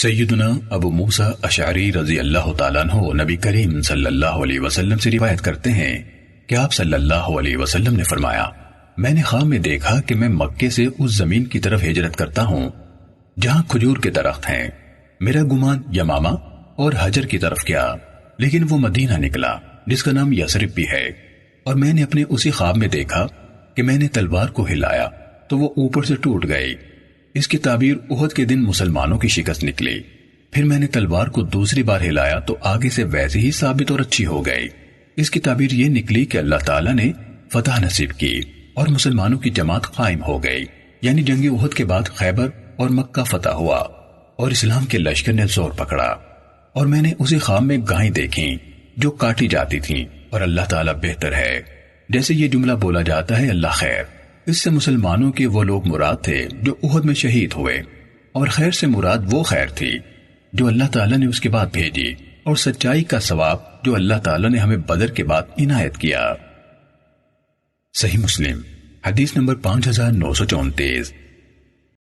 سیدنا ابو موسیٰ اشعری رضی اللہ تعالیٰ عنہ نبی کریم صلی اللہ علیہ وسلم سے روایت کرتے ہیں کہ آپ صلی اللہ علیہ وسلم نے فرمایا، میں نے خواب میں دیکھا کہ میں مکے سے اس زمین کی طرف ہجرت کرتا ہوں جہاں کھجور کے درخت ہیں۔ میرا گمان یمامہ اور حجر کی طرف کیا، لیکن وہ مدینہ نکلا جس کا نام یثرب بھی ہے۔ اور میں نے اپنے اسی خواب میں دیکھا کہ میں نے تلوار کو ہلایا تو وہ اوپر سے ٹوٹ گئی۔ اس کی تعبیر احد کے دن مسلمانوں کی شکست نکلی۔ پھر میں نے تلوار کو دوسری بار ہلایا تو آگے سے ویسے ہی ثابت اور اچھی ہو گئی۔ اس کی تعبیر یہ نکلی کہ اللہ تعالیٰ نے فتح نصیب کی اور مسلمانوں کی جماعت قائم ہو گئی، یعنی جنگ احد کے بعد خیبر اور مکہ فتح ہوا اور اسلام کے لشکر نے زور پکڑا۔ اور میں نے اسی خواب میں گائیں دیکھیں جو کاٹی جاتی تھیں، اور اللہ تعالیٰ بہتر ہے۔ جیسے یہ جملہ بولا جاتا ہے اللہ خیر، اس سے مسلمانوں کے وہ لوگ مراد تھے جو احد میں شہید ہوئے، اور خیر سے مراد وہ خیر تھی جو اللہ تعالیٰ نے اس کے بعد بھیجی، اور سچائی کا ثواب جو اللہ تعالیٰ نے ہمیں بدر کے بعد عنایت کیا۔ صحیح مسلم حدیث نمبر 5934۔